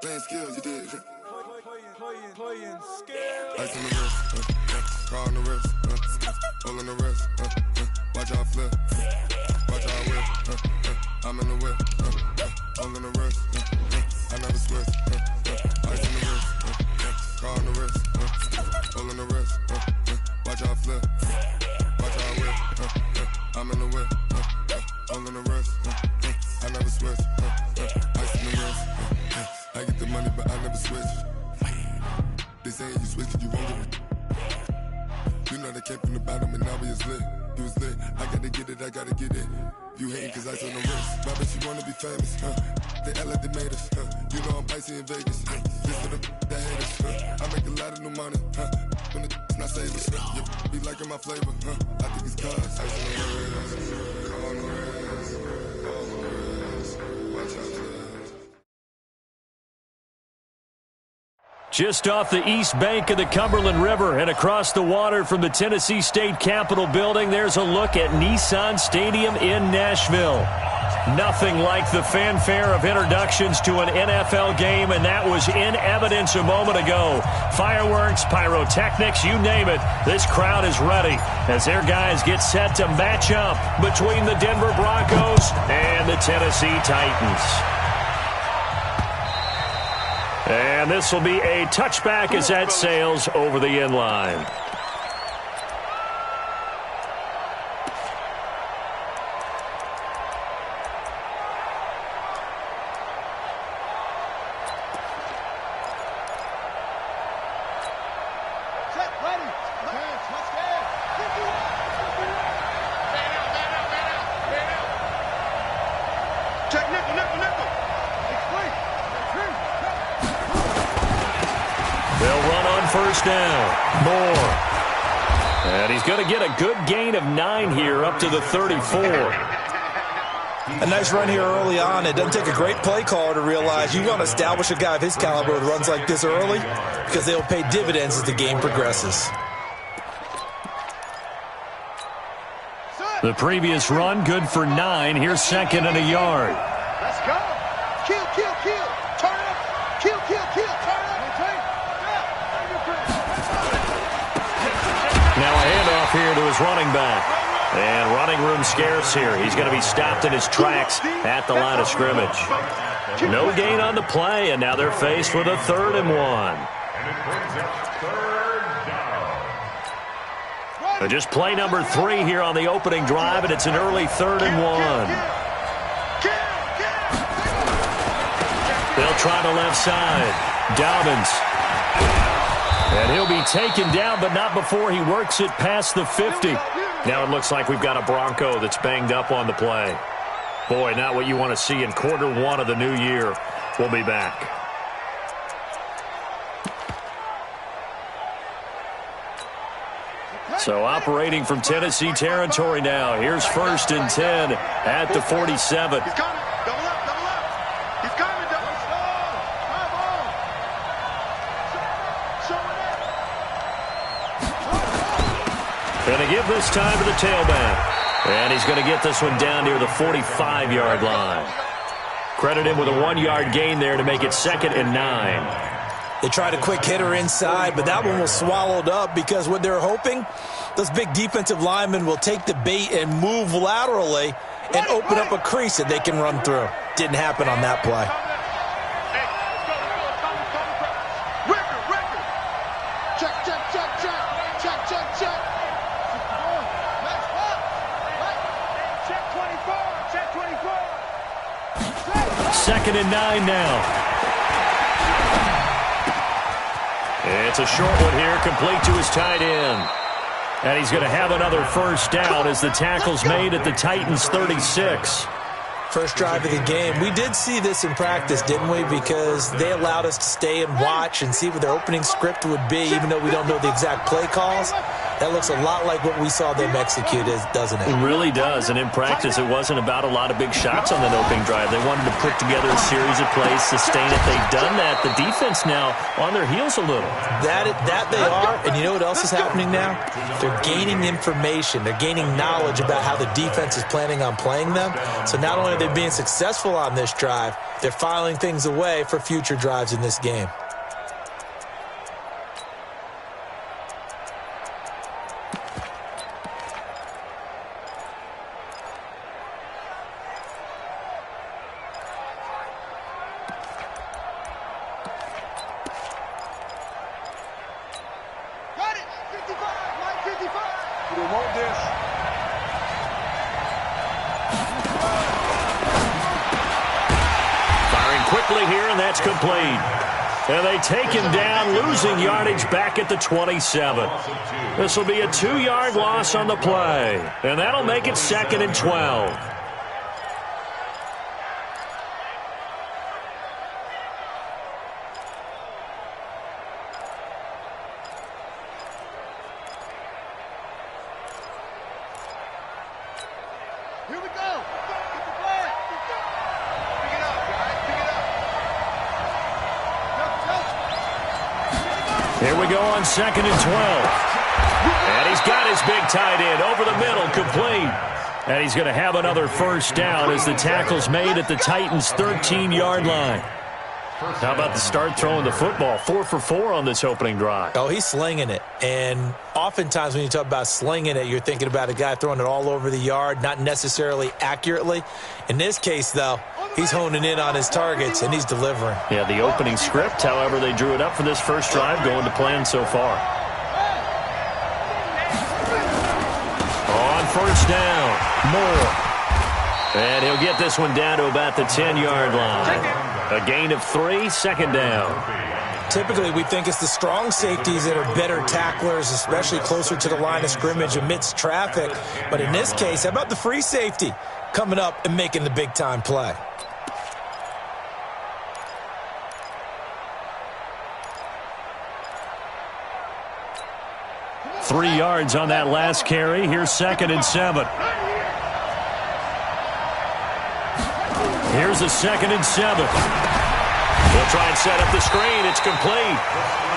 Playing skills, you did. Playing skills. Ice on the wrist, car on the wrist, hole on the wrist, watch how I flip, watch how I whip, I'm in the whip, hole on the wrist, I never switch, ice on the wrist, car on the wrist, hole on the wrist, watch how I flip, watch how I whip, I'm in the whip, hole on the wrist, I never switch, ice on the wrist, I get the money but I never switch. They saying you switch it, you won't get it. You know they came from the bottom and now we is lit. You was lit, I gotta get it, I gotta get it. You hating cause ice on the wrist. My bitch, you wanna be famous, They act like they made us, You know I'm icy in Vegas, This for the that hate us, I make a lot of new money, When the not save us, You be liking my flavor, I think it's cause ice on the wrist, on the wrist, on the wrist, watch out. Just off the east bank of the Cumberland River and across the water from the Tennessee State Capitol building, there's a look at Nissan Stadium in Nashville. Nothing like the fanfare of introductions to an NFL game, and that was in evidence a moment ago. Fireworks, pyrotechnics, you name it. This crowd is ready as their guys get set to match up between the Denver Broncos and the Tennessee Titans. And this will be a touchback as that sails over the end line. First down. Moore. And he's going to get a good gain of 9 here up to the 34. A nice run here early on. It doesn't take a great play caller to realize you want to establish a guy of his caliber with runs like this early because they'll pay dividends as the game progresses. The previous run good for 9. Here's second and a yard. Let's go. Kill. Turn up. Kill. Turn up. Now a handoff here to his running back. And running room scarce here. He's going to be stopped in his tracks at the line of scrimmage. No gain on the play, and now they're faced with a 3rd and 1. Just play number 3 here on the opening drive, and it's an early 3rd and 1. They'll try the left side. Dobbins. And he'll be taken down, but not before he works it past the 50. Now it looks like we've got a Bronco that's banged up on the play. Boy, not what you want to see in quarter 1 of the new year. We'll be back. So operating from Tennessee territory now. Here's 1st and 10 at the 47. Going to give this time to the tailback. And he's going to get this one down near the 45-yard line. Credit him with a 1-yard gain there to make it 2nd and 9. They tried a quick hitter inside, but that one was swallowed up because what they're hoping, those big defensive linemen will take the bait and move laterally and open up a crease that they can run through. Didn't happen on that play. Second and 9 now. It's a short one here, complete to his tight end. And he's going to have another first down as the tackle's made at the Titans' 36. First drive of the game. We did see this in practice, didn't we? Because they allowed us to stay and watch and see what their opening script would be, even though we don't know the exact play calls. That looks a lot like what we saw them execute, doesn't it? It really does, and in practice, it wasn't about a lot of big shots on that opening drive. They wanted to put together a series of plays, sustain it. They've done that. The defense now on their heels a little. That they are, and you know what else is happening now? They're gaining information. They're gaining knowledge about how the defense is planning on playing them. So not only are they being successful on this drive, they're filing things away for future drives in this game. Quickly here, and that's complete. And they take him down, losing yardage back at the 27. This will be a 2-yard loss on the play, and that'll make it 2nd and 12. Here we go. Get the flag. Pick it up, guys. Pick it up. Here we go on 2nd and 12. And he's got his big tight end over the middle, complete. And he's going to have another first down as the tackle's made at the Titans' 13-yard line. How about the start throwing the football? 4 for 4 on this opening drive. Oh, he's slinging it. And oftentimes when you talk about slinging it, you're thinking about a guy throwing it all over the yard, not necessarily accurately. In this case, though, he's honing in on his targets, and he's delivering. Yeah, the opening script, however, they drew it up for this first drive, going to plan so far. On first down, Moore. And he'll get this one down to about the 10-yard line. A gain of 3, 2nd down. Typically, we think it's the strong safeties that are better tacklers, especially closer to the line of scrimmage amidst traffic. But in this case, how about the free safety coming up and making the big-time play? Three yards on that last carry. Here's 2nd and 7. Here's a 2nd and 7. He'll try and set up the screen. It's complete.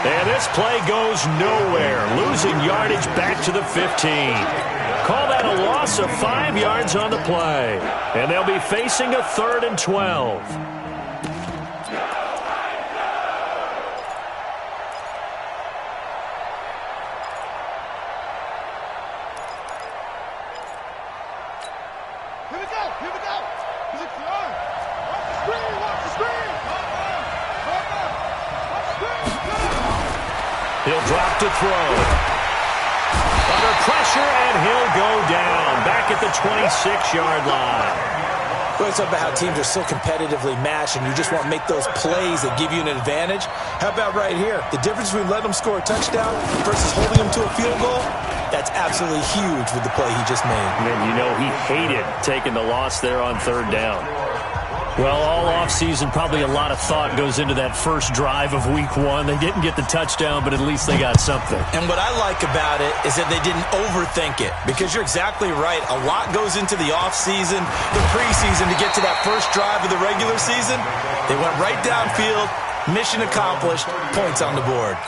And this play goes nowhere. Losing yardage back to the 15. Call that a loss of 5 yards on the play. And they'll be facing a 3rd and 12. Here we go. Here we go. He's like, watch the screen. Watch the screen. Watch the screen. He'll drop to throw. Under pressure, and he'll go down. Back at the 26-yard line. We're talking about how teams are so competitively matched, and you just want to make those plays that give you an advantage. How about right here? The difference between letting them score a touchdown versus holding them to a field goal, that's absolutely huge with the play he just made. And you know he hated taking the loss there on 3rd down. Well, all offseason, probably a lot of thought goes into that first drive of Week 1. They didn't get the touchdown, but at least they got something. And what I like about it is that they didn't overthink it, because you're exactly right. A lot goes into the offseason, the preseason, to get to that first drive of the regular season. They went right downfield, mission accomplished, points on the board.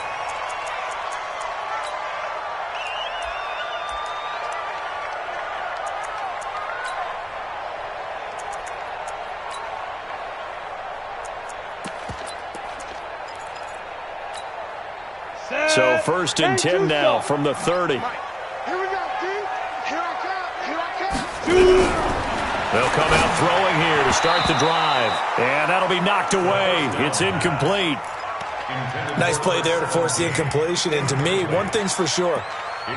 So 1st and 10 now from the 30. Here we go, D. Here I come. Here I come. They'll come out throwing here to start the drive. And that'll be knocked away. It's incomplete. Nice play there to force the incompletion. And to me, one thing's for sure.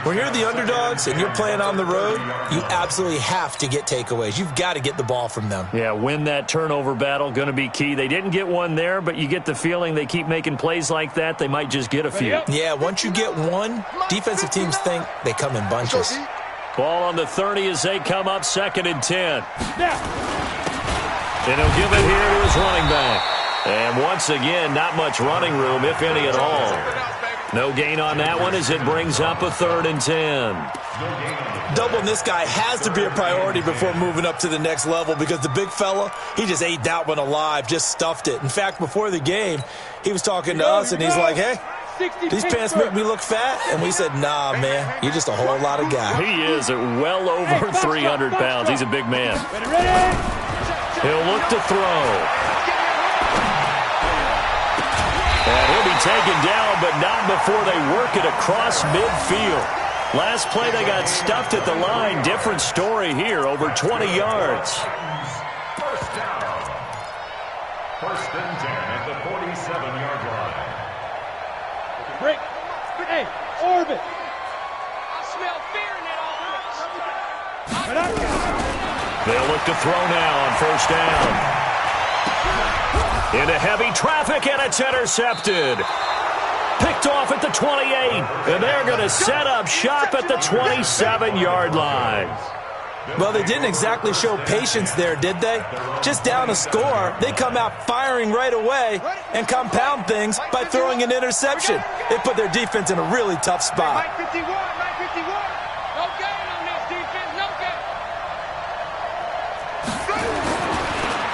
When you're the underdogs and you're playing on the road, you absolutely have to get takeaways. You've got to get the ball from them. Yeah, win that turnover battle, going to be key. They didn't get one there, but you get the feeling they keep making plays like that, they might just get a few. Yeah, once you get one, defensive teams think they come in bunches. Ball on the 30 as they come up 2nd and 10. And he'll give it here to his running back. And once again, not much running room, if any at all. No gain on that one as it brings up a 3rd and 10. Doubling this guy has to be a priority before moving up to the next level because the big fella, he just ate that one alive, just stuffed it. In fact, before the game, he was talking to us, and he's like, hey, these pants make me look fat. And we said, nah, man, you're just a whole lot of guy. He is at well over 300 pounds. He's a big man. He'll look to throw. And he'll be taken down, but not before they work it across midfield. Last play, they got stuffed at the line. Different story here, over 20 yards. First down. 1st and 10 at the 47-yard line. Break. Hey, orbit. I smell fear in that offense. They'll look to throw now on 1st down. Into heavy traffic, and it's intercepted. Picked off at the 28, and they're going to set up shop at the 27-yard line. Well, they didn't exactly show patience there, did they? Just down a score, they come out firing right away and compound things by throwing an interception. They put their defense in a really tough spot. Mike 51. No gain on this defense, no gain.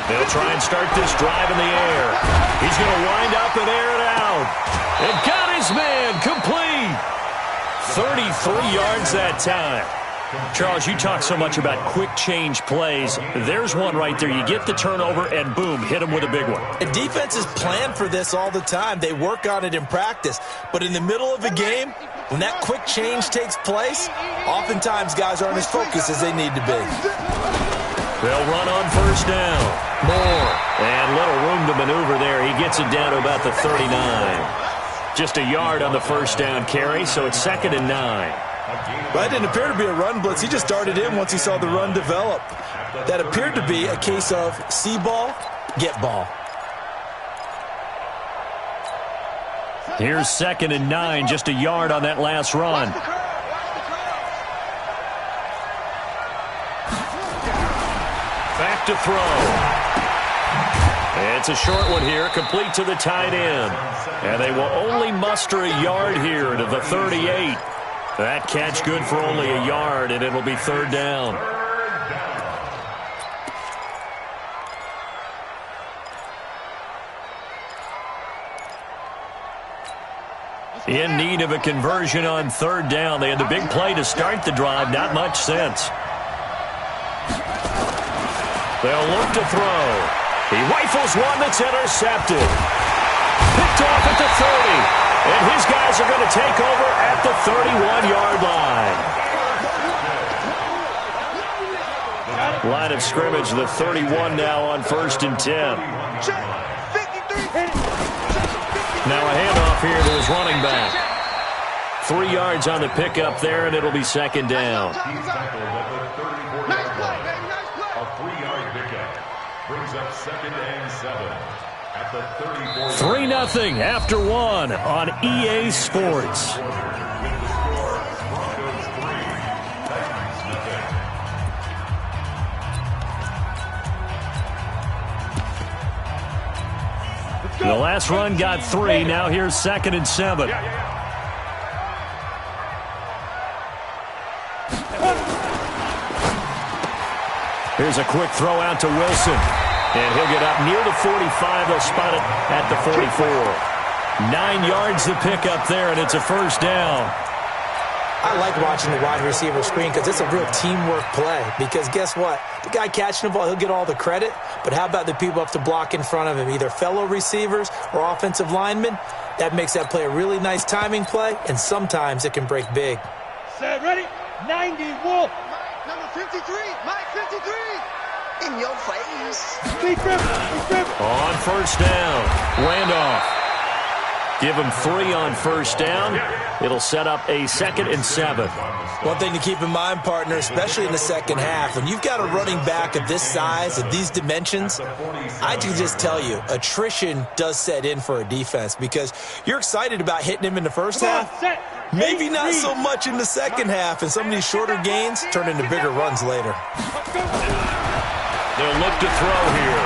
They'll try and start this drive in the air. He's going to wind up and air it out. And got his man complete. 33 yards that time. Charles, you talk so much about quick change plays. There's one right there. You get the turnover, and boom, hit him with a big one. And defenses plan for this all the time. They work on it in practice. But in the middle of a game, when that quick change takes place, oftentimes guys aren't as focused as they need to be. They'll run on 1st down. More. And little room to maneuver there. He gets it down to about the 39. Just a yard on the 1st down carry, so it's 2nd and 9. Well, it didn't appear to be a run blitz. He just started in once he saw the run develop. That appeared to be a case of see ball, get ball. Here's 2nd and 9, just a yard on that last run. Back to throw. It's a short one here, complete to the tight end. And they will only muster a yard here to the 38. That catch good for only a yard, and it'll be 3rd down. In need of a conversion on 3rd down. They had the big play to start the drive, not much sense. They'll look to throw. He rifles one that's intercepted. Picked off at the 30. And his guys are going to take over at the 31-yard line. Line of scrimmage, the 31 now on 1st and 10. Now a handoff here to his running back. 3 yards on the pickup there, and it'll be 2nd down. He's tackled at the 34-yard line. A 3-yard pickup brings up 2nd and 7 at the 34-yard 3-0 after 1 on EA Sports. The last run got 3. Now here's 2nd and 7. Here's a quick throw out to Wilson. And he'll get up near the 45. They'll spot it at the 44. 9 yards to pick up there, and it's a 1st down. I like watching the wide receiver screen because it's a real teamwork play. Because guess what? The guy catching the ball, he'll get all the credit. But how about the people up to block in front of him, either fellow receivers or offensive linemen? That makes that play a really nice timing play, and sometimes it can break big. Set, ready? 90, Wolf. Number 53, Mike 53. In your face. On 1st down, Randolph. Give him 3 on 1st down. It'll set up a 2nd and 7. One thing to keep in mind, partner, especially in the second half, when you've got a running back of this size, of these dimensions, I can just tell you, attrition does set in for a defense because you're excited about hitting him in the first half. Maybe not so much in the second half, and some of these shorter gains turn into bigger runs later. They'll look to throw here.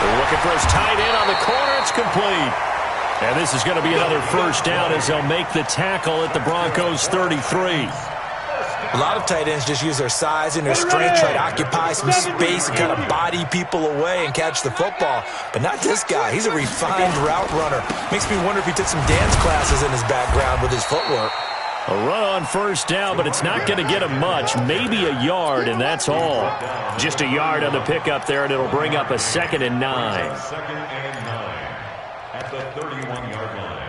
They're looking for his tight end on the corner. It's complete. And this is going to be another first down as they'll make the tackle at the Broncos' 33. A lot of tight ends just use their size and their strength, try to occupy some space and kind of body people away and catch the football. But not this guy. He's a refined route runner. Makes me wonder if he took some dance classes in his background with his footwork. A run on first down, but it's not going to get him much. Maybe a yard, and that's all. Just a yard on the pickup there, and it'll bring up a 2nd and 9. 2nd and 9 at the 31-yard line.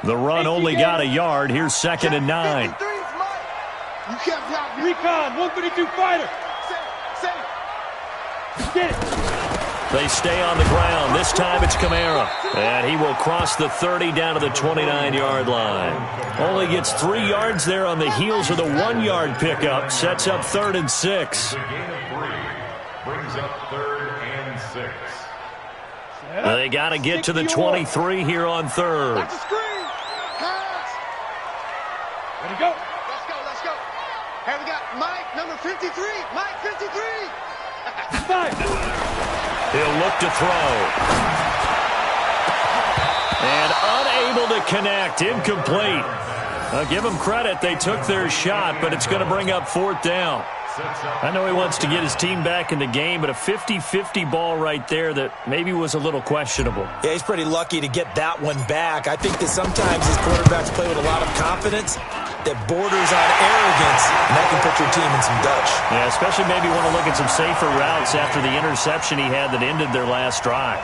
The run only got a yard. Here's 2nd and 9. You can't block me. Recon, 152 fighter. Get it. They stay on the ground. This time it's Kamara. And he will cross the 30 down to the 29-yard line. Only gets 3 yards there on the heels of the 1-yard pickup. Sets up 3rd and 6. The gain of 3 brings up 3rd and 6. They got to get to the 23 here on 3rd. Watch the screen. Pass. Ready to go. Let's go. Here we got Mike, number 53. Mike, 53. Five. He'll look to throw. And unable to connect. Incomplete. I'll give him credit. They took their shot, but it's going to bring up 4th down. I know he wants to get his team back in the game, but a 50-50 ball right there that maybe was a little questionable. Yeah, he's pretty lucky to get that one back. I think that sometimes these quarterbacks play with a lot of confidence that borders on arrogance, and that can put your team in some dutch. Yeah, especially maybe want to look at some safer routes after the interception he had that ended their last drive.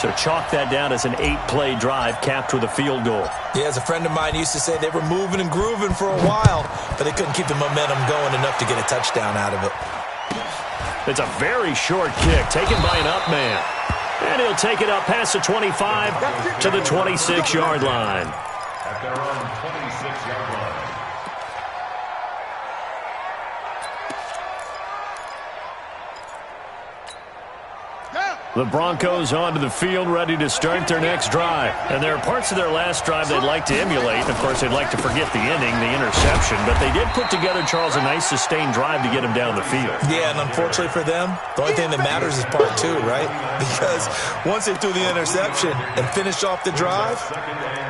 So chalk that down as an 8-play drive capped with a field goal. Yeah, as a friend of mine used to say, they were moving and grooving for a while, but they couldn't keep the momentum going enough to get a touchdown out of it. It's a very short kick taken by an up man. And he'll take it up past the 25 to the 26-yard line. At their own 26-yard line. The Broncos onto the field, ready to start their next drive. And there are parts of their last drive they'd like to emulate. Of course, they'd like to forget the ending, the interception. But they did put together, Charles, a nice sustained drive to get him down the field. Yeah, and unfortunately for them, the only thing that matters is part 2, right? Because once they threw the interception and finished off the drive,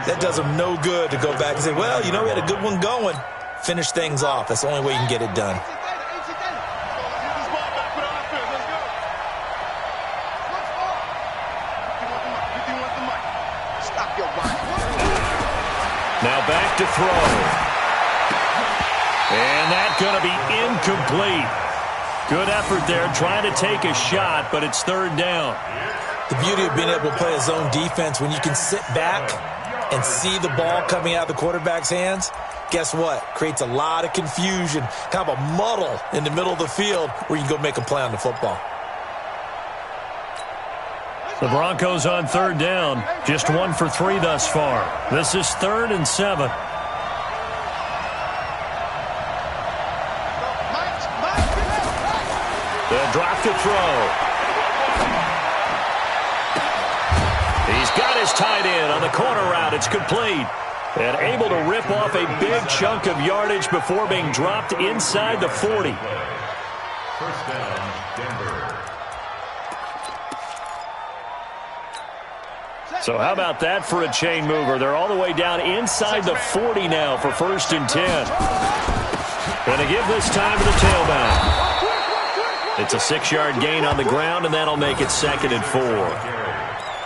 that does them no good to go back and say, well, you know, we had a good one going. Finish things off. That's the only way you can get it done. Now back to throw. And that's going to be incomplete. Good effort there trying to take a shot, but it's 3rd down. The beauty of being able to play a zone defense, when you can sit back and see the ball coming out of the quarterback's hands, guess what? Creates a lot of confusion, kind of a muddle in the middle of the field where you can go make a play on the football. The Broncos on 3rd down. Just 1 for 3 thus far. This is 3rd and 7. They'll drop to throw. He's got his tight end on the corner route. It's complete. And able to rip off a big chunk of yardage before being dropped inside the 40. First down, Denver. So how about that for a chain mover? They're all the way down inside the 40 now for 1st and 10. Going to give this time to the tailback. It's a 6-yard gain on the ground, and that'll make it 2nd and 4.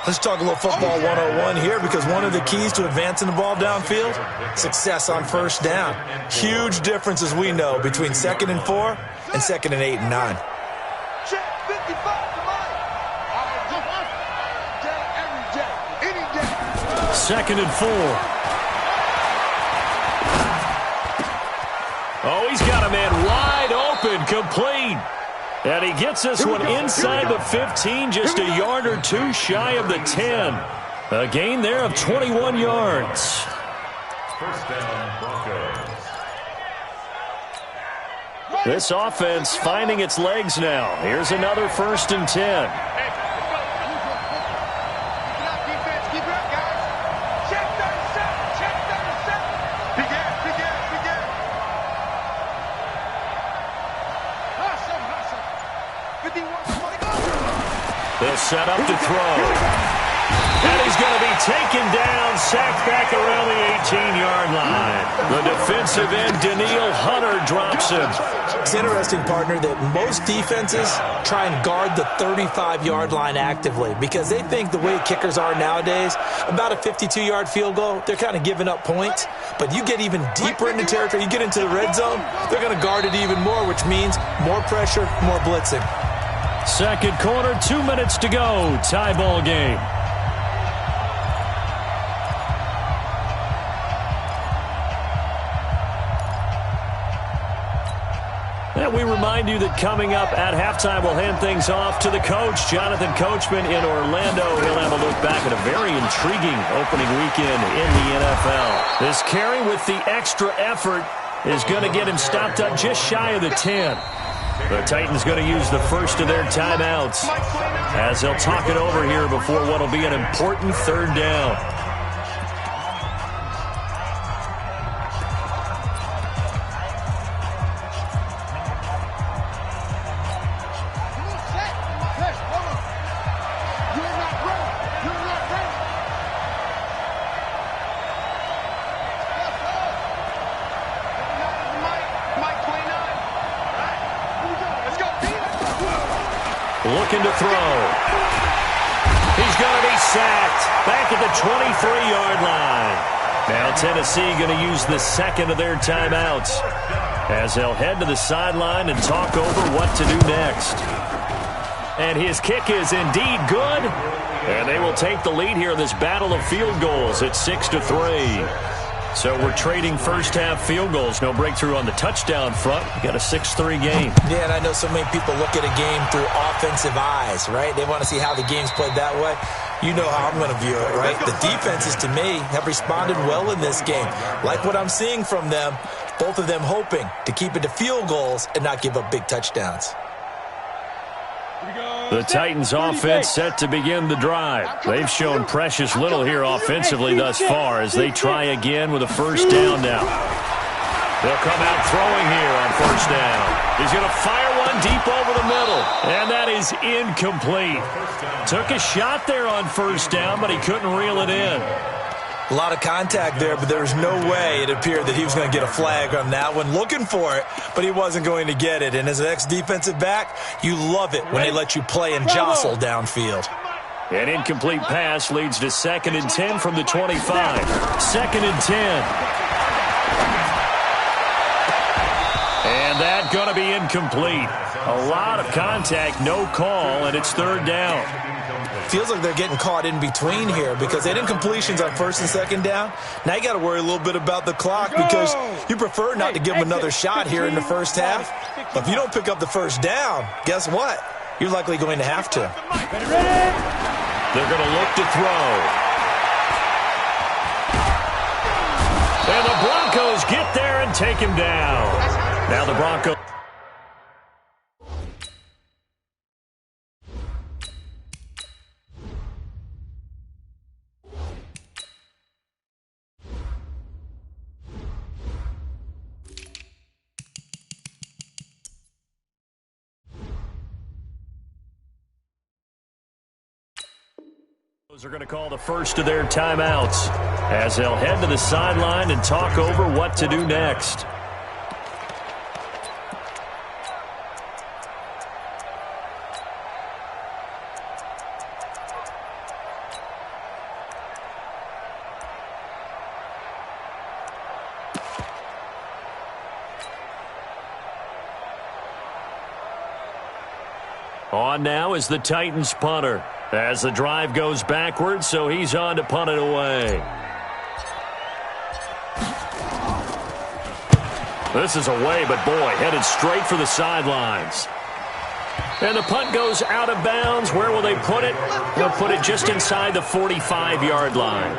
Let's talk a little football 101 here, because one of the keys to advancing the ball downfield, success on 1st down. Huge difference, as we know, between 2nd and 4 and 2nd and 8 and 9. Check 55. 2nd and 4. Oh, he's got a man wide open, complete. And he gets this one inside the 15, just a yard or 2 shy of the 10. A gain there of 21 yards. First down, Broncos. This offense finding its legs now. Here's another 1st and 10. They'll set up to throw. And he's going to be taken down, sacked back around the 18-yard line. The defensive end, Daniil Hunter, drops him. It's interesting, partner, that most defenses try and guard the 35-yard line actively because they think the way kickers are nowadays, about a 52-yard field goal, they're kind of giving up points. But you get even deeper into territory, you get into the red zone, they're going to guard it even more, which means more pressure, more blitzing. Second quarter, 2 minutes to go. Tie ball game. And we remind you that coming up at halftime, we'll hand things off to the coach, Jonathan Coachman in Orlando. He'll have a look back at a very intriguing opening weekend in the NFL. This carry with the extra effort is going to get him stopped up just shy of the 10. The Titans going to use the first of their timeouts as they'll talk it over here before what will be an important third down. Looking to throw. He's going to be sacked back at the 23-yard line. Now Tennessee going to use the second of their timeouts as they'll head to the sideline and talk over what to do next. And his kick is indeed good. And they will take the lead here in this battle of field goals at 6-3. So we're trading first-half field goals. No breakthrough on the touchdown front. We got a 6-3 game. Yeah, and I know so many people look at a game through offensive eyes, right? They want to see how the game's played that way. You know how I'm going to view it, right? The defenses, to me, have responded well in this game. Like what I'm seeing from them, both of them hoping to keep it to field goals and not give up big touchdowns. The Titans offense set to begin the drive. They've shown precious little here offensively thus far as they try again with a first down now. They'll come out throwing here on first down. He's going to fire one deep over the middle, and that is incomplete. Took a shot there on first down, but he couldn't reel it in. A lot of contact there, but there was no way it appeared that he was going to get a flag on that one. Looking for it, but he wasn't going to get it. And as an ex-defensive back, you love it when they let you play and jostle downfield. An incomplete pass leads to 2nd and 10 from the 25. 2nd and 10. And that going to be incomplete. A lot of contact, no call, and it's third down. Feels like they're getting caught in between here because they did incompletions on first and second down. Now you got to worry a little bit about the clock because you prefer not to give them another shot here in the first half. But if you don't pick up the first down, guess what? You're likely going to have to. They're going to look to throw. And the Broncos get there and take him down. Now the Broncos. Are going to call the first of their timeouts as they'll head to the sideline and talk over what to do next. On now is the Titans punter. As the drive goes backwards, so he's on to punt it away. This is away, but boy, headed straight for the sidelines. And the punt goes out of bounds. Where will they put it? They'll put it just inside the 45-yard line.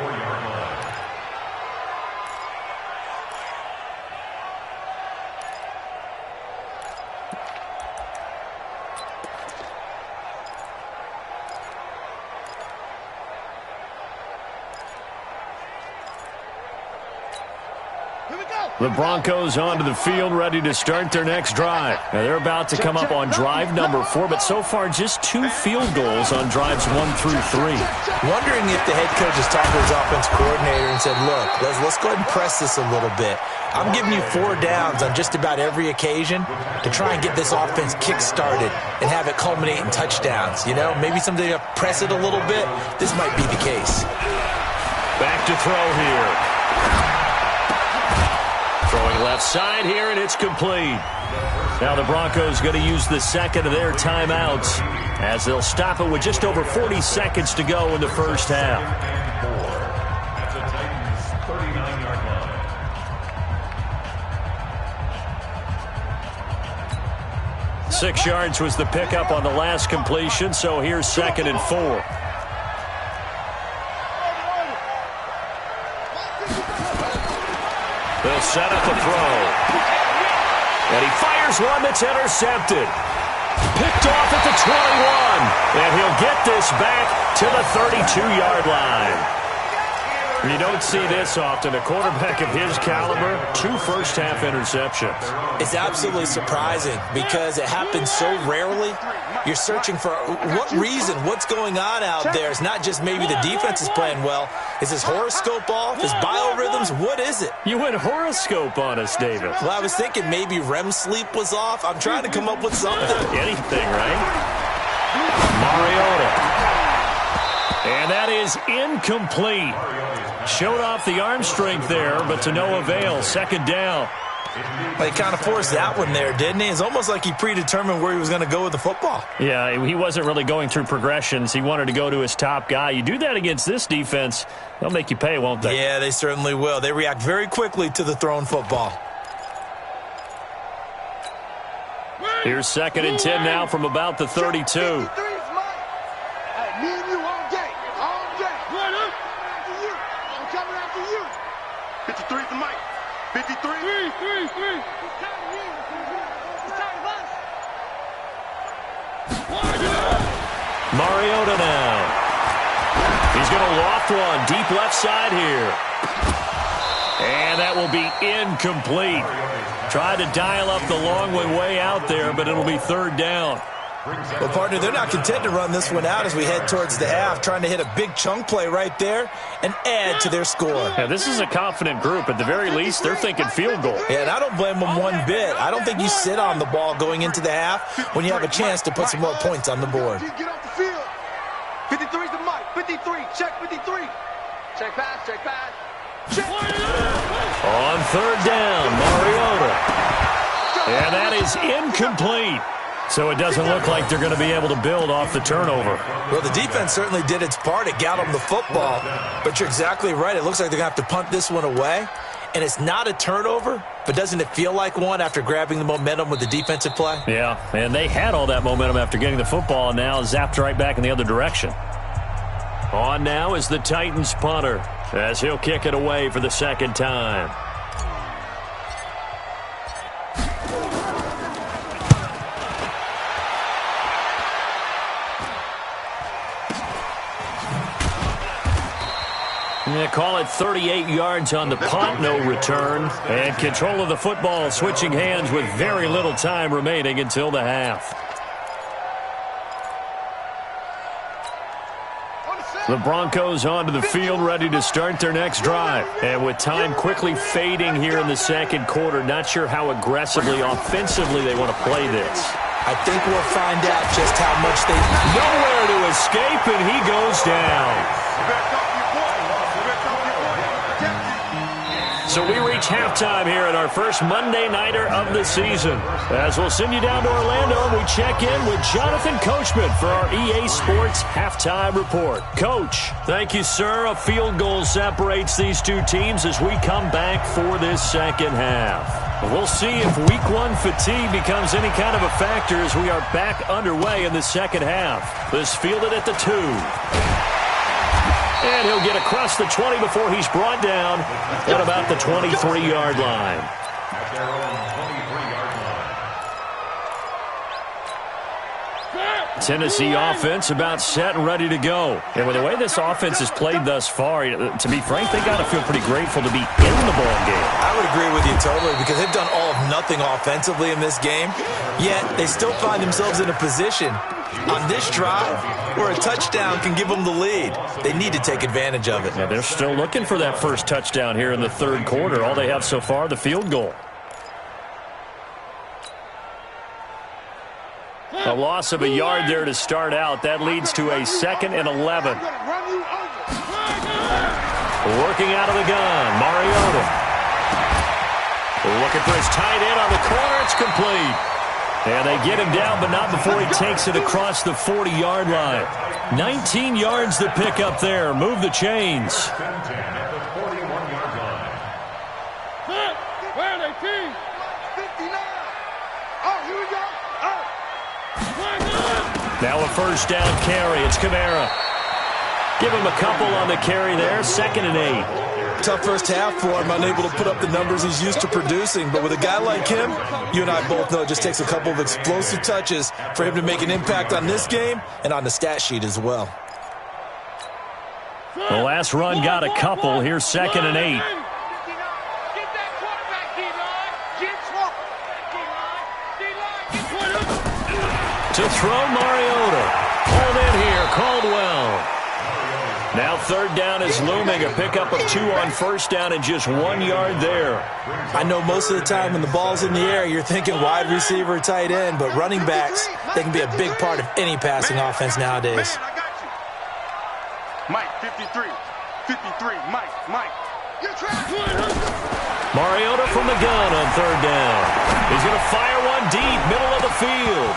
Here we go. The Broncos onto the field, ready to start their next drive. Now they're about to come up on drive number 4, but so far just 2 field goals on drives 1 through 3. Wondering if the head coach has talked to his offense coordinator and said, look, let's go ahead and press this a little bit. I'm giving you 4 downs on just about every occasion to try and get this offense kick-started and have it culminate in touchdowns. You know, maybe someday to press it a little bit. This might be the case. Back to throw here. Throwing left side here, and it's complete. Now the Broncos going to use the second of their timeouts as they'll stop it with just over 40 seconds to go in the first half. At the Titans' 39-yard line. 6 yards was the pickup on the last completion, so here's 2nd and 4. They'll set up a throw. And he fires one that's intercepted. Picked off at the 21. And he'll get this back to the 32-yard line. You don't see this often. A quarterback of his caliber, 2 first-half interceptions. It's absolutely surprising because it happens so rarely. You're searching for what reason, what's going on out there. It's not just maybe the defense is playing well. Is his horoscope off? His biorhythms? What is it? You went horoscope on us, David. Well, I was thinking maybe REM sleep was off. I'm trying to come up with something. Anything, right? Mariota. And that is incomplete. Showed off the arm strength there, but to no avail. 2nd down. He kind of forced that one there, didn't he? It's almost like he predetermined where he was going to go with the football. Yeah, he wasn't really going through progressions. He wanted to go to his top guy. You do that against this defense, they'll make you pay, won't they? Yeah, they certainly will. They react very quickly to the thrown football. Here's 2nd and 10 now from about the 32. Me and you all day. All day. What up? I'm coming after you. 53 for Mike. 53. 3. It's time to you. It's time to us. Mariota now. He's going to loft one deep left side here. And that will be incomplete. Tried to dial up the long one way out there, but it'll be 3rd down. Well, partner, they're not content to run this one out as we head towards the half, trying to hit a big chunk play right there and add to their score. Yeah, this is a confident group. At the very least, they're thinking field goal. Yeah, and I don't blame them one bit. I don't think you sit on the ball going into the half when you have a chance to put some more points on the board. Get off the field. 53's the Mike. 53. Check 53. Check pass. Check pass. Check. On 3rd down, Mariota. And that is incomplete. So it doesn't look like they're going to be able to build off the turnover. Well, the defense certainly did its part. It got them the football. But you're exactly right. It looks like they're going to have to punt this one away. And it's not a turnover, but doesn't it feel like one after grabbing the momentum with the defensive play? Yeah, and they had all that momentum after getting the football and now zapped right back in the other direction. On now is the Titans punter as he'll kick it away for the 2nd time. They call it 38 yards on the punt, no return. And control of the football switching hands with very little time remaining until the half. The Broncos onto the field, ready to start their next drive. And with time quickly fading here in the 2nd quarter, not sure how aggressively, offensively they want to play this. I think we'll find out just how much they... Nowhere to escape, and he goes down. So we reach halftime here at our first Monday Nighter of the season. As we'll send you down to Orlando and we check in with Jonathan Coachman for our EA Sports Halftime Report. Coach, thank you, sir. A field goal separates these two teams as we come back for this 2nd half. We'll see if Week 1 fatigue becomes any kind of a factor as we are back underway in the 2nd half. This fielded at the 2. And he'll get across the 20 before he's brought down at about the 23-yard line. At their own 23-yard line. Tennessee offense about set and ready to go. And with the way this offense has played thus far, to be frank, they got to feel pretty grateful to be in the ball game. I would agree with you totally because they've done all of nothing offensively in this game, yet they still find themselves in a position on this drive where a touchdown can give them the lead. They need to take advantage of it. Yeah, they're still looking for that first touchdown here in the third quarter. All they have so far, the field goal. A loss of a yard there to start out. That leads to a 2nd and 11. Working out of the gun, Mariota. Looking for his tight end on the corner. It's complete. And they get him down, but not before he takes it across the 40-yard line. 19 yards to pick up there. Move the chains. At the 41-yard line. Where are they, team? 59. Oh, here we go. Oh. Now a first down carry. It's Kamara. Give him a couple on the carry there. 2nd and 8. Tough first half for him, unable to put up the numbers he's used to producing. But with a guy like him, you and I both know it just takes a couple of explosive touches for him to make an impact on this game and on the stat sheet as well. The last run got a couple. Here's 2nd and 8. Get that quarterback, D-line. Get D-line. To throw, Mariota. Pulled in here, Caldwell. Now 3rd down is looming. A pickup of 2 on first down and just 1 yard there. I know most of the time when the ball's in the air, you're thinking wide receiver, tight end, but running backs, they can be a big part of any passing offense nowadays. Man, I got you. Mike, 53. 53, Mike. You're trapped. Mariota from the gun on 3rd down. He's going to fire one deep, middle of the field.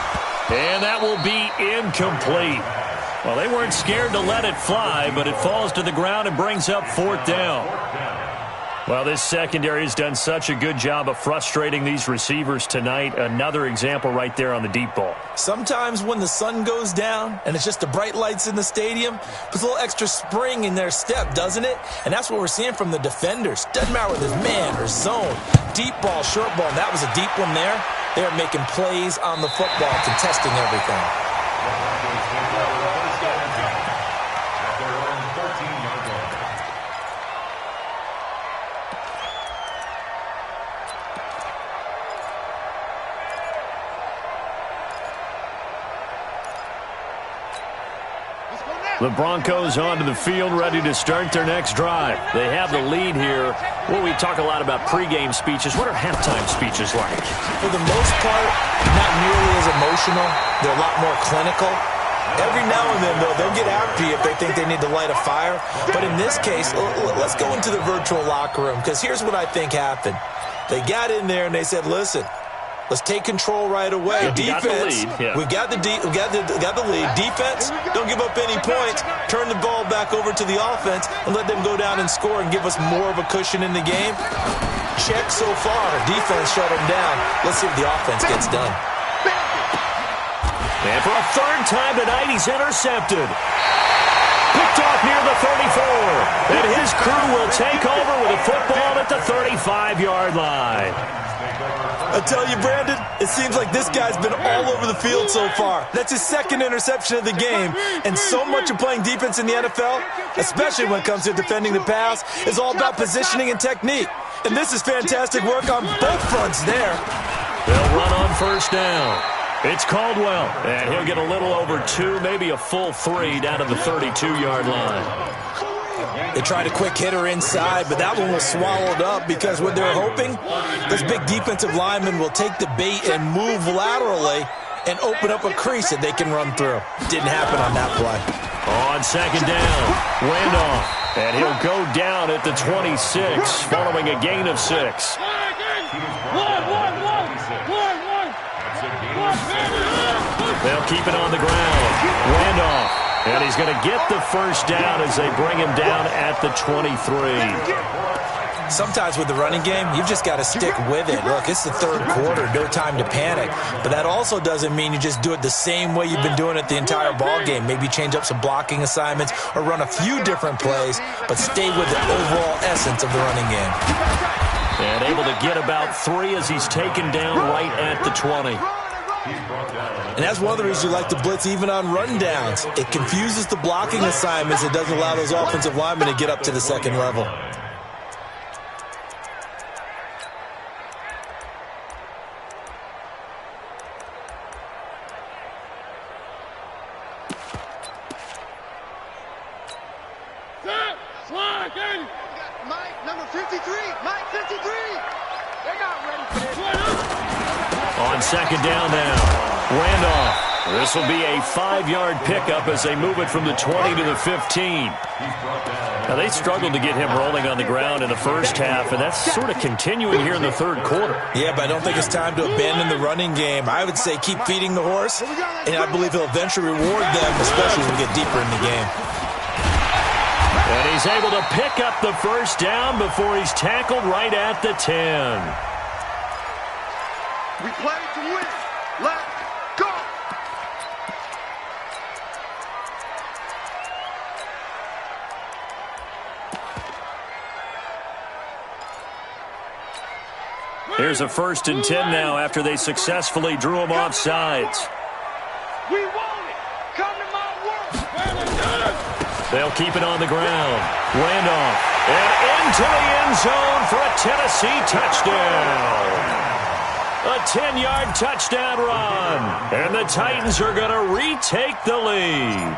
And that will be incomplete. Well, they weren't scared to let it fly, but it falls to the ground and brings up 4th down. Well, this secondary has done such a good job of frustrating these receivers tonight. Another example right there on the deep ball. Sometimes when the sun goes down and it's just the bright lights in the stadium, puts a little extra spring in their step, doesn't it? And that's what we're seeing from the defenders. Doesn't matter whether it's man or zone, deep ball, short ball, and that was a deep one there. They're making plays on the football, contesting everything. The Broncos onto the field, ready to start their next drive. They have the lead here. Well, we talk a lot about pregame speeches. What are halftime speeches like? For the most part, not nearly as emotional. They're a lot more clinical. Every now and then, though, they'll get after you if they think they need to light a fire. But in this case, let's go into the virtual locker room, because here's what I think happened. They got in there and they said, listen, let's take control right away. Defense, we got the lead. Defense, don't give up any points. Turn the ball back over to the offense and let them go down and score and give us more of a cushion in the game. Check so far. Defense shut them down. Let's see if the offense gets done. And for a 3rd time tonight, he's intercepted. Picked off near the 34. And his crew will take over with a football at the 35-yard line. I tell you, Brandon, it seems like this guy's been all over the field so far. That's his 2nd interception of the game. And so much of playing defense in the NFL, especially when it comes to defending the pass, is all about positioning and technique. And this is fantastic work on both fronts there. They'll run on first down. It's Caldwell, and he'll get a little over 2, maybe a full 3 down to the 32-yard line. They tried a quick hitter inside, but that one was swallowed up because what they're hoping, this big defensive lineman will take the bait and move laterally and open up a crease that they can run through. Didn't happen on that play. On 2nd down, Randolph, and he'll go down at the 26 following a gain of 6. They'll keep it on the ground. Randolph, and he's going to get the first down as they bring him down at the 23. Sometimes with the running game, you've just got to stick with it. Look, it's the 3rd quarter, no time to panic. But that also doesn't mean you just do it the same way you've been doing it the entire ball game. Maybe change up some blocking assignments or run a few different plays, but stay with the overall essence of the running game. And able to get about 3 as he's taken down right at the 20. And that's one of the reasons you like to blitz even on rundowns. It confuses the blocking assignments. It doesn't allow those offensive linemen to get up to the second level. Mike, number 53. Mike, 53. They're not ready for this. On second down now, Randolph. This will be a 5-yard pickup as they move it from the 20 to the 15. Now, they struggled to get him rolling on the ground in the first half, and that's sort of continuing here in the third quarter. Yeah, but I don't think it's time to abandon the running game. I would say keep feeding the horse, and I believe he'll eventually reward them, especially as we get deeper in the game. And he's able to pick up the first down before he's tackled right at the 10. We play to win. Let's go. Here's a 1st and 10 now after they successfully drew him off sides. We want it. Come to my work. They'll keep it on the ground. Randolph. And into the end zone for a Tennessee touchdown. A 10-yard touchdown run. And the Titans are going to retake the lead.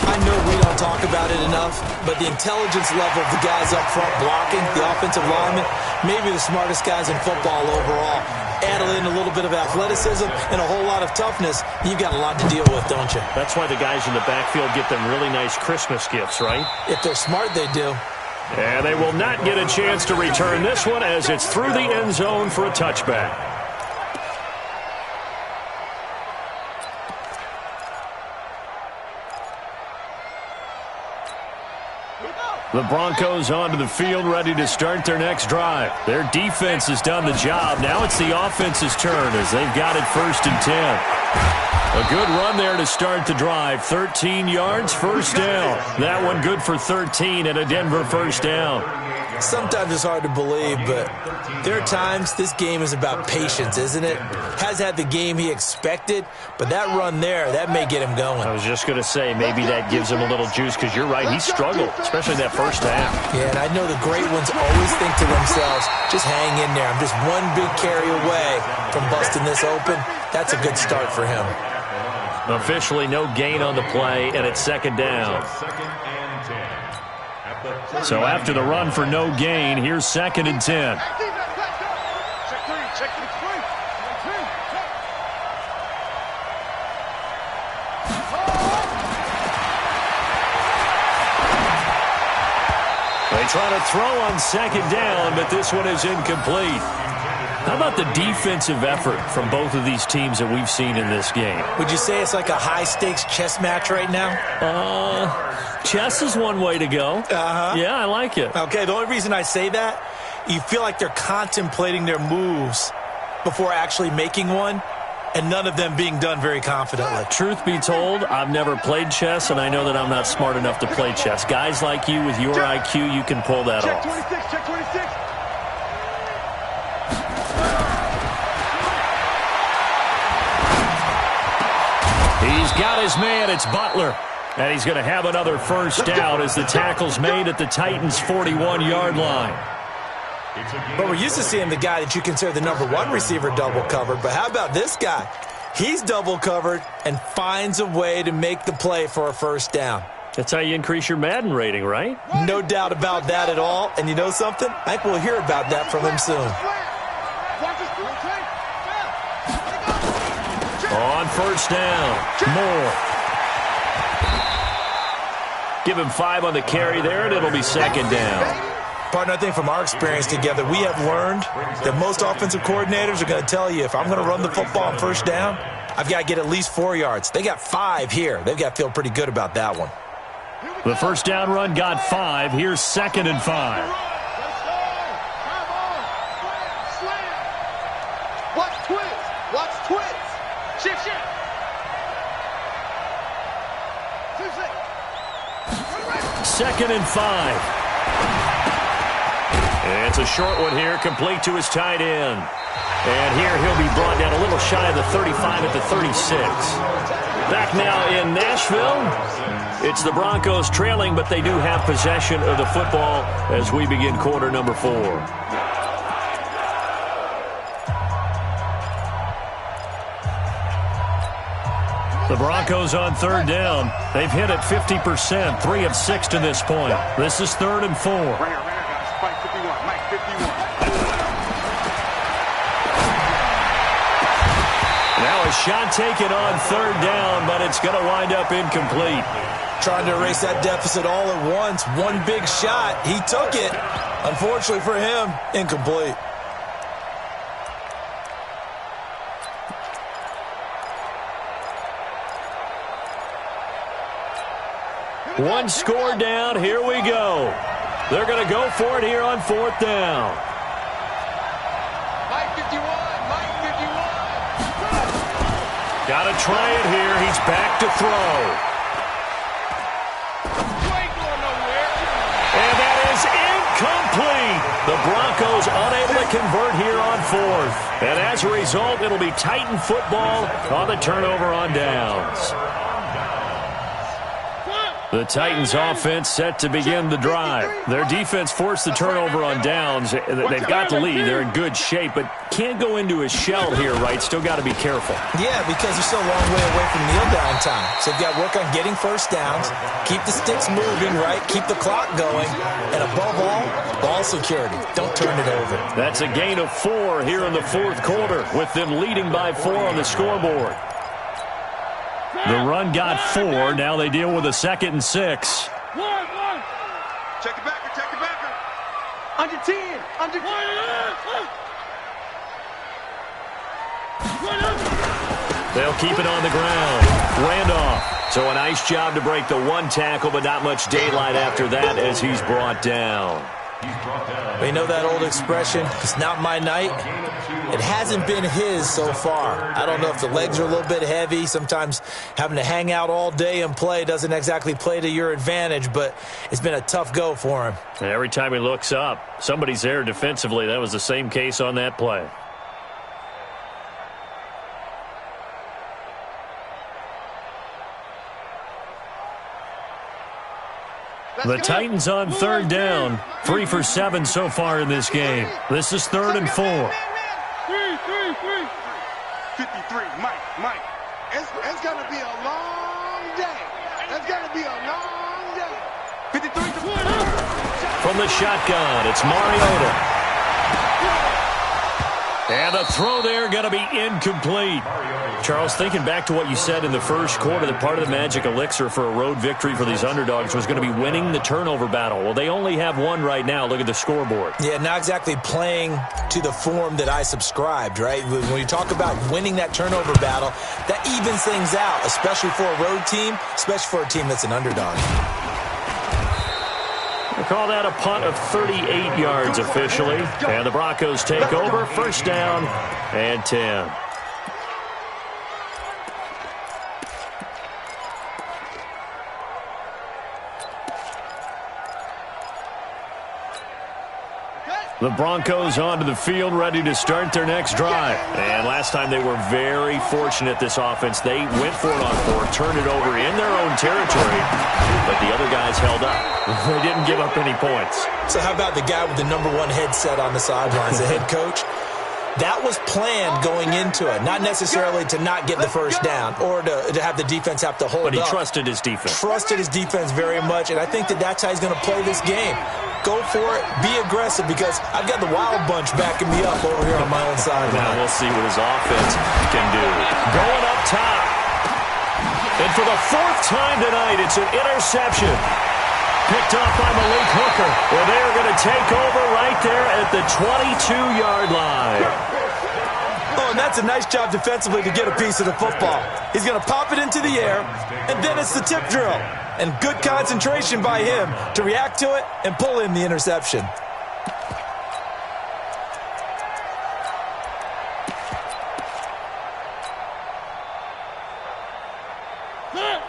I know we don't talk about it enough, but the intelligence level of the guys up front blocking, the offensive linemen, maybe the smartest guys in football overall. Add in a little bit of athleticism and a whole lot of toughness, you've got a lot to deal with, don't you? That's why the guys in the backfield get them really nice Christmas gifts, right? If they're smart, they do. And they will not get a chance to return this one as it's through the end zone for a touchback. The Broncos onto the field, ready to start their next drive. Their defense has done the job. Now it's the offense's turn as they've got it 1st and 10. A good run there to start the drive. 13 yards, first down. That one good for 13 and a Denver first down. Sometimes it's hard to believe, but there are times this game is about patience, isn't it? Has had the game he expected, but that run there, that may get him going. I was just going to say, maybe that gives him a little juice because you're right, he struggled, especially that first half. Yeah, and I know the great ones always think to themselves, just hang in there. I'm just one big carry away from busting this open. That's a good start for him. Officially no gain on the play, and it's 2nd down. So after the run for no gain, here's 2nd and 10. Check 3, check 3. They try to throw on 2nd down, but this one is incomplete. How about the defensive effort from both of these teams that we've seen in this game? Would you say it's like a high-stakes chess match right now? Chess is one way to go. Yeah, I like it. Okay, the only reason I say that, you feel like they're contemplating their moves before actually making one, and none of them being done very confidently. Truth be told, I've never played chess, and I know that I'm not smart enough to play chess. Guys like you with your IQ, you can pull that off. Check 26, check 26. He's got his man. It's Butler. And he's going to have another first down as the tackle's made at the Titans' 41-yard line. But we're used to seeing the guy that you consider the number 1 receiver double covered. But how about this guy? He's double covered and finds a way to make the play for a first down. That's how you increase your Madden rating, right? No doubt about that at all. And you know something? I think we'll hear about that from him soon. On first down, Moore. Give him 5 on the carry there, and it'll be 2nd down. Partner, I think from our experience together, we have learned that most offensive coordinators are going to tell you, if I'm going to run the football on first down, I've got to get at least 4 yards. They got 5 here. They've got to feel pretty good about that one. The first down run got 5. Here's 2nd and 5. Watch twist. Watch twist. Shift, shift. 2-6. 2nd and 5. And it's a short one here, complete to his tight end. And here he'll be brought down a little shy of the 35 at the 36. Back now in Nashville. It's the Broncos trailing, but they do have possession of the football as we begin quarter number 4. The Broncos on third down. They've hit it 50%, 3 of 6 to this point. This is 3rd and 4. Right here, guys. Mike 51. Mike 51. Now a shot taken on third down, but it's going to wind up incomplete. Trying to erase that deficit all at once. One big shot. He took it. Unfortunately for him, incomplete. One score down. Here we go. They're going to go for it here on 4th down. Mike 51. Mike 51. Got to try it here. He's back to throw. You ain't going nowhere. And that is incomplete. The Broncos unable to convert here on 4th. And as a result, it'll be Titan football on the turnover on downs. The Titans offense set to begin the drive. Their defense forced the turnover on downs. They've got the lead. They're in good shape, but can't go into a shell here, right? Still got to be careful. Yeah, because you're still a long way away from kneel down time. So you've got to work on getting first downs, keep the sticks moving, right? Keep the clock going, and above all, ball security. Don't turn it over. That's a gain of 4 here in the 4th quarter, with them leading by 4 on the scoreboard. The run got 4. Now they deal with a 2nd and 6. Check it backer. Check it backer. Under 10. Under 10. They'll keep it on the ground. Randolph. So a nice job to break the 1 tackle, but not much daylight after that as he's brought down. We know that old expression, it's not my night. It hasn't been his so far. I don't know if the legs are a little bit heavy. Sometimes having to hang out all day and play doesn't exactly play to your advantage, but it's been a tough go for him. And every time he looks up, somebody's there defensively. That was the same case on that play. The Titans on third down. 3 for 7 so far in this game. This is 3rd and 4. 53. Mike. It's going to be a long day. It's going to be a long day. 53 to 4. From the shotgun, it's Mariota. And the throw there going to be incomplete. Charles, thinking back to what you said in the first quarter, that part of the magic elixir for a road victory for these underdogs was going to be winning the turnover battle. Well, they only have 1 right now. Look at the scoreboard. Yeah, not exactly playing to the form that I subscribed, right? When you talk about winning that turnover battle, that evens things out, especially for a road team, especially for a team that's an underdog. We'll call that a punt of 38 yards officially. And the Broncos take over. 1st down and 10. The Broncos onto the field, ready to start their next drive. And last time they were very fortunate, this offense. They went for it on 4, turned it over in their own territory, but the other guys held up. They didn't give up any points. So how about the guy with the #1 headset on the sidelines, the head coach? That was planned going into it, not necessarily to not get the first down or to have the defense have to hold up. But he trusted his defense. Trusted his defense very much, and I think that's how he's going to play this game. Go for it, be aggressive, because I've got the wild bunch backing me up over here on my own sideline. Now we'll see what his offense can do. Going up top. And for the 4th time tonight, it's an interception. Picked off by Malik Hooker. Well, they're going to take over right there at the 22-yard line. Oh, and that's a nice job defensively to get a piece of the football. He's going to pop it into the air, and then it's the tip drill. And good concentration by him to react to it and pull in the interception.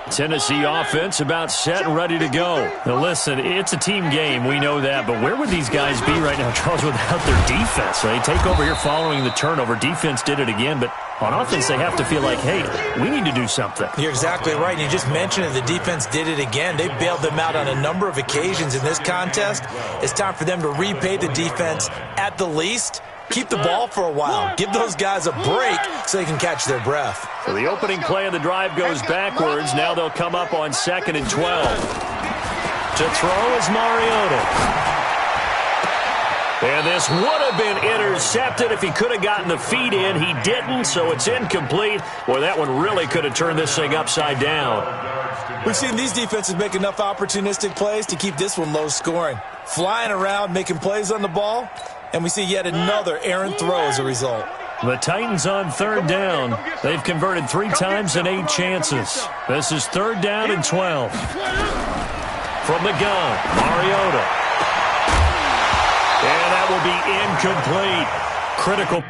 Tennessee offense about set and ready to go. Now listen, it's a team game. We know that. But where would these guys be right now, Charles, without their defense? They take over here following the turnover. Defense did it again. But on offense, they have to feel like, hey, we need to do something. You're exactly right. You just mentioned it. The defense did it again. They bailed them out on a number of occasions in this contest. It's time for them to repay the defense at the least. Keep the ball for a while. Give those guys a break so they can catch their breath. So the opening play of the drive goes backwards. Now they'll come up on 2nd and 12. To throw is Mariota. And this would have been intercepted if he could have gotten the feet in. He didn't, so it's incomplete. Boy, that one really could have turned this thing upside down. We've seen these defenses make enough opportunistic plays to keep this one low scoring. Flying around, making plays on the ball. And we see yet another errant throw as a result. The Titans on 3rd down. They've converted 3 times in 8 chances. This is 3rd down and 12. From the gun, Mariota. And that will be incomplete. Critical.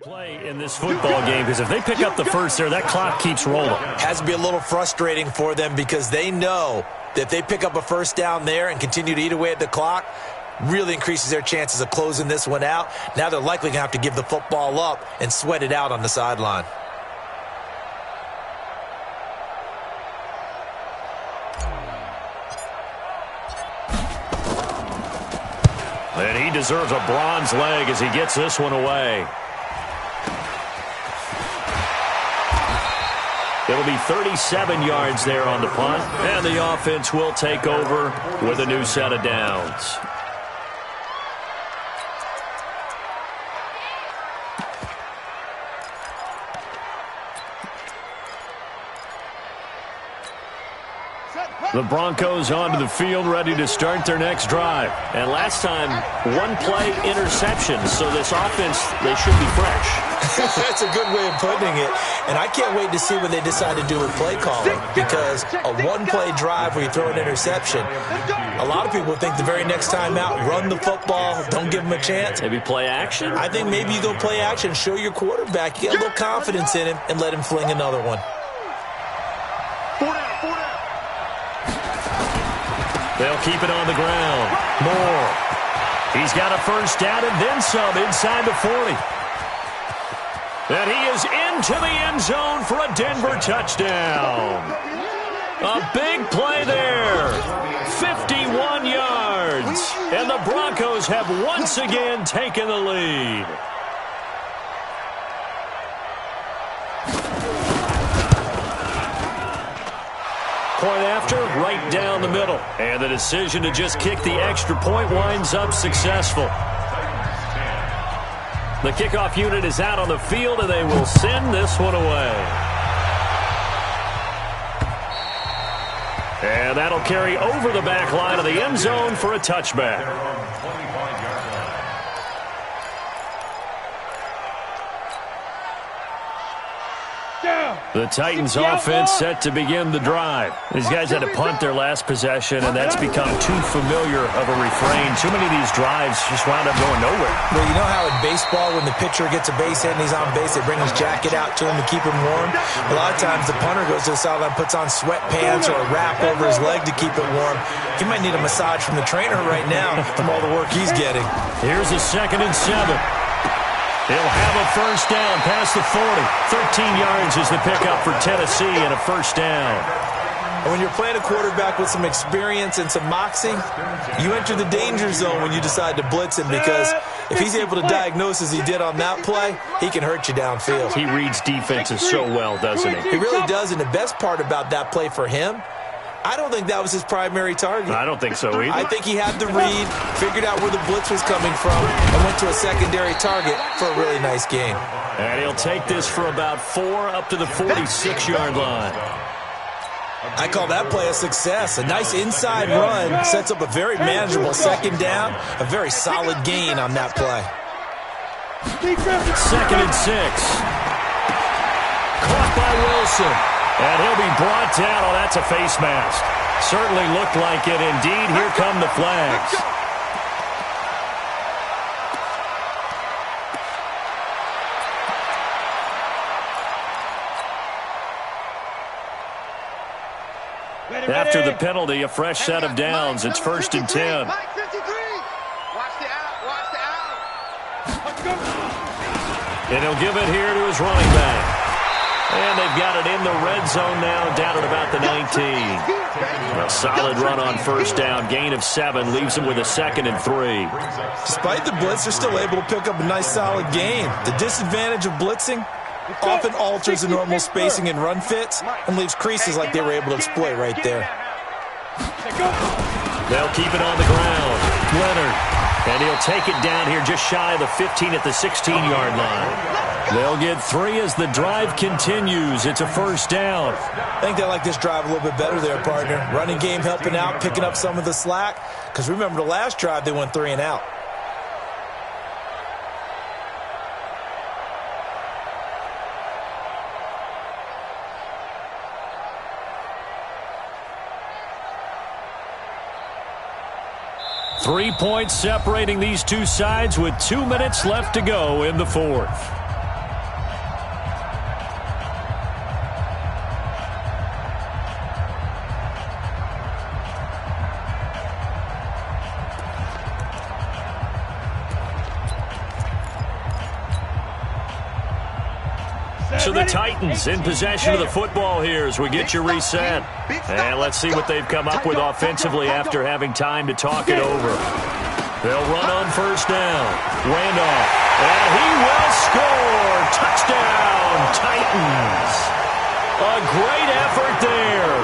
Play in this football game, because if they pick up the first there, that clock keeps rolling. Has to be a little frustrating for them because they know that if they pick up a first down there and continue to eat away at the clock, really increases their chances of closing this one out. Now they're likely going to have to give the football up and sweat it out on the sideline. And he deserves a bronze leg as he gets this one away. It'll be 37 yards there on the punt, and the offense will take over with a new set of downs. The Broncos onto the field, ready to start their next drive. And last time, 1-play interception, so this offense, they should be fresh. That's a good way of putting it. And I can't wait to see what they decide to do with play calling, because a 1-play drive where you throw an interception, a lot of people think the very next time out, run the football, don't give them a chance. Maybe play action? I think maybe you go play action, show your quarterback, you get a little confidence in him, and let him fling another one. They'll keep it on the ground. Moore. He's got a first down and then some inside the 40. And he is into the end zone for a Denver touchdown. A big play there. 51 yards. And the Broncos have once again taken the lead. Point after, right down the middle. And the decision to just kick the extra point winds up successful. The kickoff unit is out on the field, and they will send this one away. And that'll carry over the back line of the end zone for a touchback. The Titans offense set to begin the drive. These guys had to punt their last possession, and that's become too familiar of a refrain. Too many of these drives just wound up going nowhere. Well, you know how in baseball, when the pitcher gets a base hit and he's on base, they bring his jacket out to him to keep him warm? A lot of times the punter goes to the sideline, puts on sweatpants or a wrap over his leg to keep it warm. He might need a massage from the trainer right now from all the work he's getting. Here's a 2nd and 7. He'll have a first down past the 40. 13 yards is the pickup for Tennessee and a first down. And when you're playing a quarterback with some experience and some moxie, you enter the danger zone when you decide to blitz him, because if he's able to diagnose as he did on that play, he can hurt you downfield. He reads defenses so well, doesn't he? He really does, and the best part about that play for him, I don't think that was his primary target. I don't think so either. I think he had the read, figured out where the blitz was coming from, and went to a secondary target for a really nice gain. And he'll take this for about 4 up to the 46-yard line. I call that play a success. A nice inside run sets up a very manageable second down, a very solid gain on that play. 2nd and 6. Caught by Wilson. And he'll be brought down. Oh, that's a face mask. Certainly looked like it. Indeed, here come the flags. After the penalty, a fresh set of downs. It's 1st and 10. Watch the out. Watch the out. And he'll give it here to his running back. And they've got it in the red zone now, down at about the 19. A solid run on 1st down. Gain of 7 leaves them with a 2nd and 3. Despite the blitz, they're still able to pick up a nice solid gain. The disadvantage of blitzing often alters the normal spacing and run fits and leaves creases like they were able to exploit right there. They'll keep it on the ground. Leonard. And he'll take it down here just shy of the 15 at the 16-yard line. They'll get 3 as the drive continues. It's a 1st down. I think they like this drive a little bit better there, partner. Running game helping out, picking up some of the slack. Because remember the last drive, they went 3 and out. Three points separating these two sides with 2 minutes left to go in the 4th. So the Titans in possession of the football here as we get you reset. And let's see what they've come up with offensively after having time to talk it over. They'll run on 1st down. Randolph. And he will score. Touchdown, Titans. A great effort there.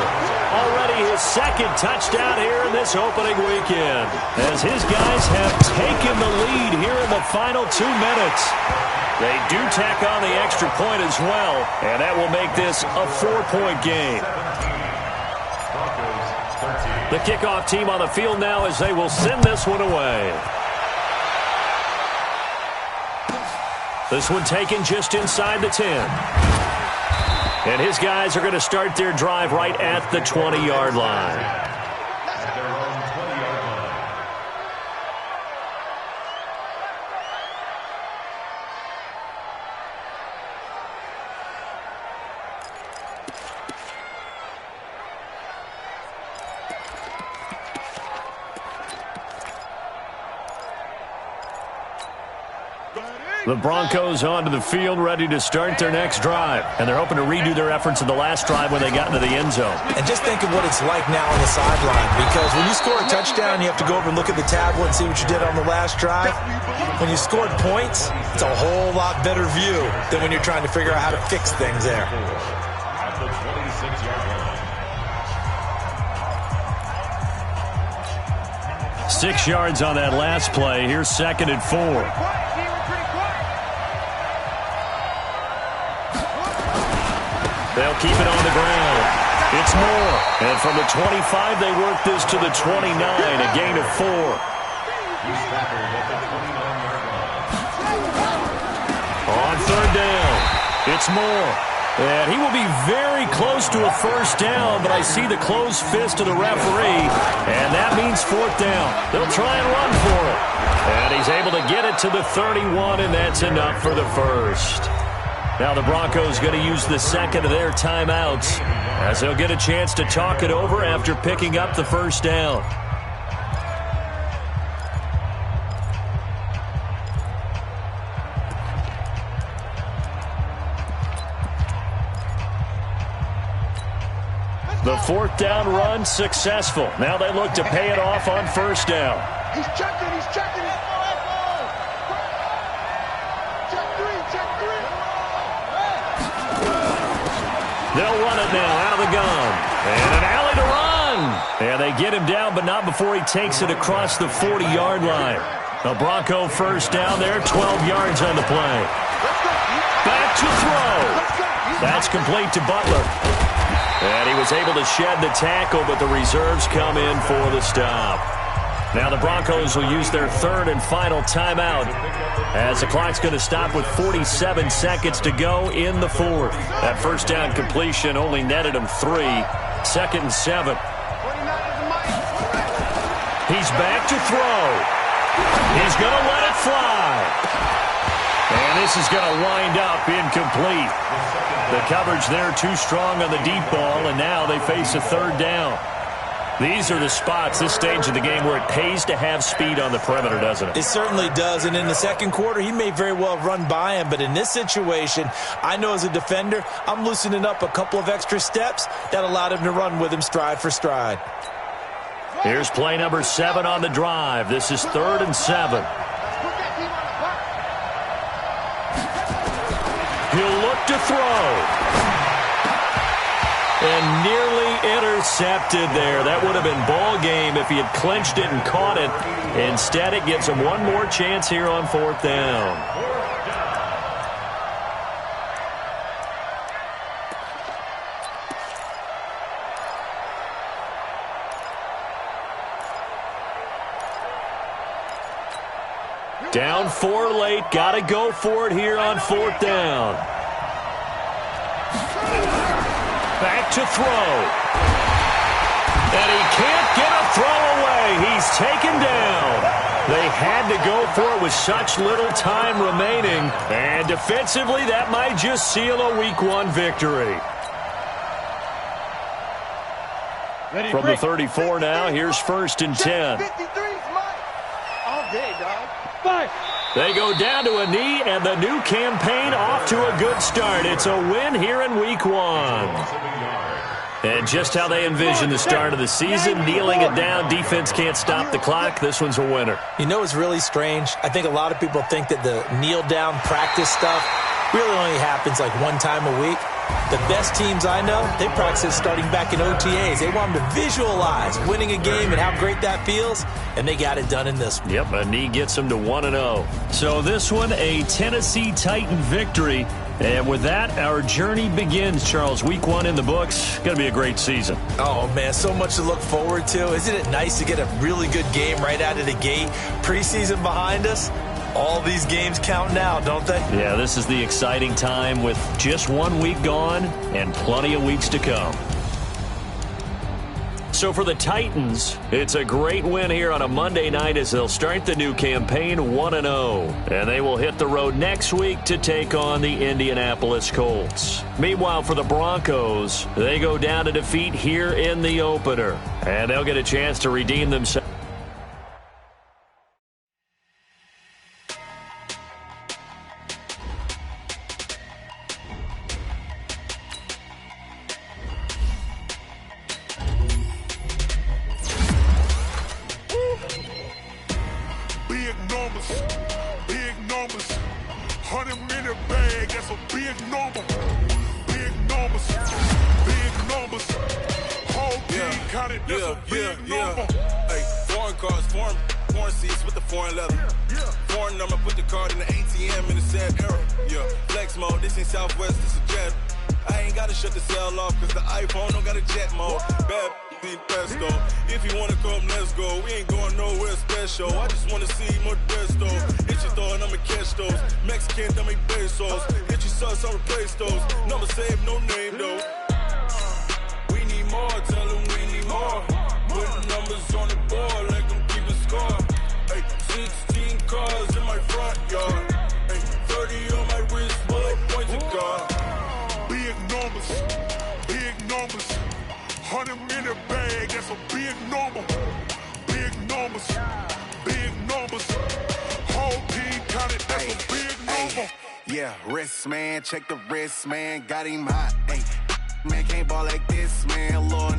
Already his 2nd touchdown here in this opening weekend. As his guys have taken the lead here in the final 2 minutes. They do tack on the extra point as well, and that will make this a 4-point game. The kickoff team on the field now as they will send this one away. This one taken just inside the 10. And his guys are going to start their drive right at the 20-yard line. The Broncos onto the field, ready to start their next drive. And they're hoping to redo their efforts in the last drive when they got into the end zone. And just think of what it's like now on the sideline. Because when you score a touchdown, you have to go over and look at the tablet and see what you did on the last drive. When you scored points, it's a whole lot better view than when you're trying to figure out how to fix things there. At the 26-yard line. 6 yards on that last play. Here's 2nd and 4. They'll keep it on the ground. It's Moore. And from the 25, they work this to the 29, a gain of 4. On 3rd down, it's Moore. And he will be very close to a 1st down, but I see the closed fist of the referee, and that means 4th down. They'll try and run for it. And he's able to get it to the 31, and that's enough for the 1st. Now the Broncos going to use the 2nd of their timeouts as they'll get a chance to talk it over after picking up the 1st down. The 4th down run successful. Now they look to pay it off on 1st down. He's checking, he's checking it. Check 3. They'll run it now out of the gun. And an alley to run. And they get him down, but not before he takes it across the 40-yard line. A Bronco 1st down there, 12 yards on the play. Back to throw. That's complete to Butler. And he was able to shed the tackle, but the reserves come in for the stop. Now the Broncos will use their third and final timeout as the clock's going to stop with 47 seconds to go in the fourth. That first down completion only netted him 3. 2nd and 7. He's back to throw. He's going to let it fly. And this is going to wind up incomplete. The coverage there too strong on the deep ball, and now they face a third down. These are the spots, this stage of the game, where it pays to have speed on the perimeter, doesn't it? It certainly does, and in the second quarter, he may very well run by him, but in this situation, I know as a defender, I'm loosening up a couple of extra steps that allowed him to run with him stride for stride. Here's play number 7 on the drive. This is 3rd and 7. He'll look to throw. And nearly intercepted there. That would have been ball game if he had clinched it and caught it. Instead, it gives him one more chance here on 4th down. Down 4 late. Got to go for it here on 4th down. Back to throw. And he can't get a throw away. He's taken down. They had to go for it with such little time remaining. And defensively, that might just seal a Week 1 victory. From the 34 now, here's 1st and 10. All day, dog. They go down to a knee, and the new campaign off to a good start. It's a win here in Week 1. And just how they envision the start of the season, kneeling it down, defense can't stop the clock. This one's a winner. You know, it's really strange. I think a lot of people think that the kneel-down practice stuff really only happens like one time a week. The best teams I know, they practice starting back in OTAs. They want them to visualize winning a game and how great that feels, and they got it done in this one. Yep, a knee gets them to 1-0. So this one, a Tennessee Titan victory. And with that, our journey begins, Charles. Week 1 in the books. Going to be a great season. Oh, man, so much to look forward to. Isn't it nice to get a really good game right out of the gate? Preseason behind us. All these games count now, don't they? Yeah, this is the exciting time with just 1 week gone and plenty of weeks to come. So for the Titans, it's a great win here on a Monday night as they'll start the new campaign 1-0. And they will hit the road next week to take on the Indianapolis Colts. Meanwhile, for the Broncos, they go down to defeat here in the opener. And they'll get a chance to redeem themselves. Check the wrist, man, got him hot. Ay, man, can't ball like this, man. Lord,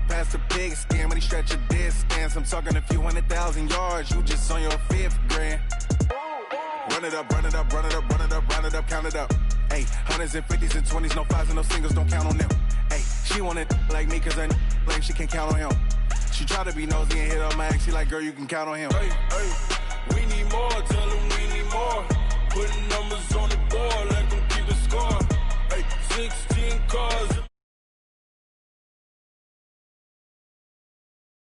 past the pig skin, when he stretch a distance. I'm talking a few 100,000 yards, you just on your 5th grand. Run it up, run it up, run it up, run it up, run it up, count it up. Ay, 100s and 50s and 20s, no 5s and no singles, don't count on them. Ay, she want it like me, cause her lame, she can't count on him. She try to be nosy and hit up my ex, she like, girl, you can count on him. Hey, hey, we need more, tell him we need more. Putting numbers on the board, let them keep the score. Hey, 16 cars